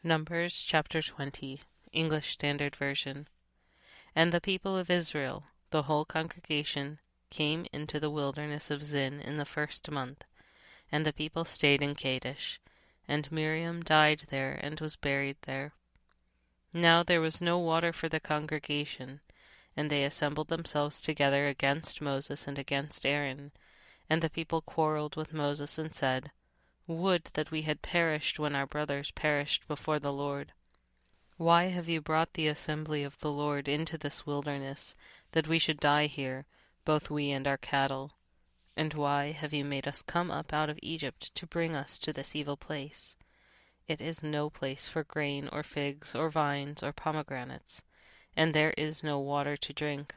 Numbers chapter 20, English Standard Version. And the people of Israel, the whole congregation, came into the wilderness of Zin in the first month, and the people stayed in Kadesh, and Miriam died there and was buried there. Now there was no water for the congregation, and they assembled themselves together against Moses and against Aaron, and the people quarreled with Moses and said, Would that we had perished when our brothers perished before the Lord. Why have you brought the assembly of the Lord into this wilderness, that we should die here, both we and our cattle? And why have you made us come up out of Egypt to bring us to this evil place? It is no place for grain or figs or vines or pomegranates, and there is no water to drink.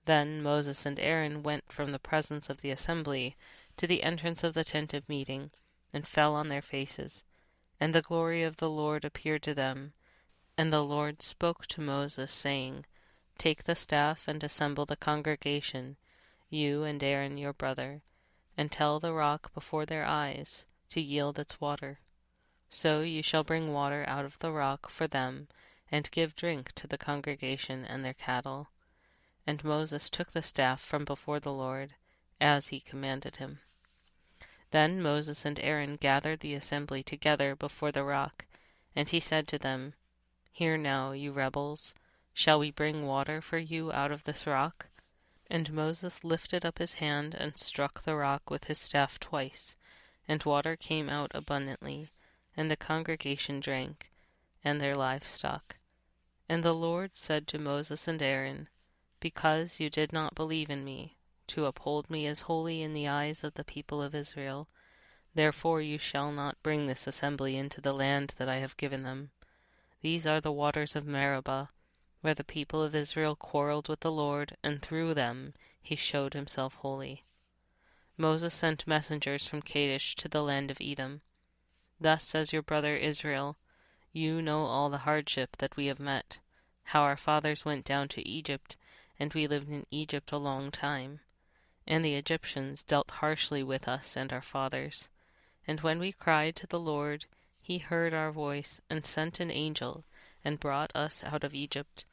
Then Moses and Aaron went from the presence of the assembly to the entrance of the tent of meeting, and fell on their faces. And the glory of the Lord appeared to them. And the Lord spoke to Moses, saying, Take the staff and assemble the congregation, you and Aaron your brother, and tell the rock before their eyes to yield its water. So you shall bring water out of the rock for them, and give drink to the congregation and their cattle. And Moses took the staff from before the Lord, as he commanded him. Then Moses and Aaron gathered the assembly together before the rock, and he said to them, Hear now, you rebels, shall we bring water for you out of this rock? And Moses lifted up his hand and struck the rock with his staff twice, and water came out abundantly, and the congregation drank, and their livestock. And the Lord said to Moses and Aaron, Because you did not believe in me, to uphold me as holy in the eyes of the people of Israel, therefore you shall not bring this assembly into the land that I have given them. These are the waters of Meribah, where the people of Israel quarreled with the Lord, and through them he showed himself holy. Moses sent messengers from Kadesh to the land of Edom. Thus says your brother Israel, You know all the hardship that we have met, how our fathers went down to Egypt, and we lived in Egypt a long time. And the Egyptians dealt harshly with us and our fathers. And when we cried to the Lord, he heard our voice, and sent an angel, and brought us out of Egypt.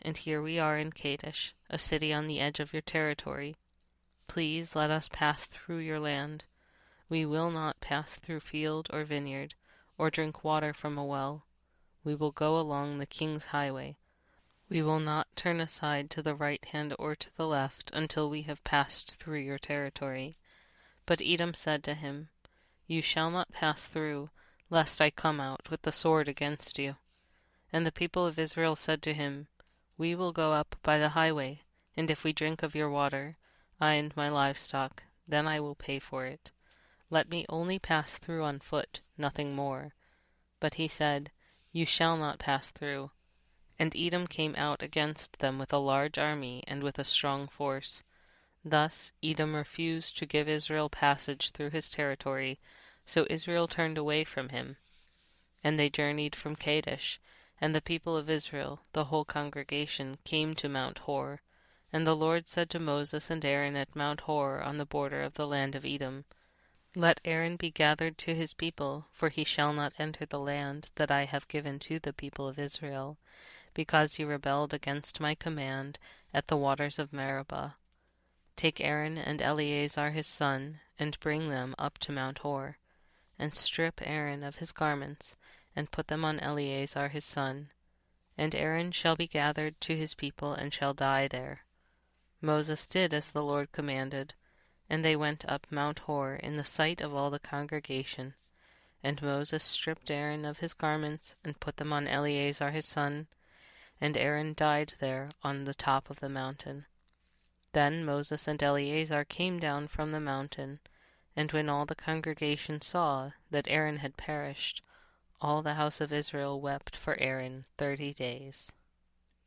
And here we are in Kadesh, a city on the edge of your territory. Please let us pass through your land. We will not pass through field or vineyard, or drink water from a well. We will go along the king's highway. We will not turn aside to the right hand or to the left until we have passed through your territory. But Edom said to him, You shall not pass through, lest I come out with the sword against you. And the people of Israel said to him, We will go up by the highway, and if we drink of your water, I and my livestock, then I will pay for it. Let me only pass through on foot, nothing more. But he said, You shall not pass through. And Edom came out against them with a large army and with a strong force. Thus Edom refused to give Israel passage through his territory, so Israel turned away from him. And they journeyed from Kadesh, and the people of Israel, the whole congregation, came to Mount Hor. And the Lord said to Moses and Aaron at Mount Hor on the border of the land of Edom, Let Aaron be gathered to his people, for he shall not enter the land that I have given to the people of Israel, because he rebelled against my command at the waters of Meribah. Take Aaron and Eleazar his son, and bring them up to Mount Hor, and strip Aaron of his garments, and put them on Eleazar his son. And Aaron shall be gathered to his people, and shall die there. Moses did as the Lord commanded, and they went up Mount Hor in the sight of all the congregation. And Moses stripped Aaron of his garments, and put them on Eleazar his son, and Aaron died there on the top of the mountain. Then Moses and Eleazar came down from the mountain, and when all the congregation saw that Aaron had perished, all the house of Israel wept for Aaron 30 days.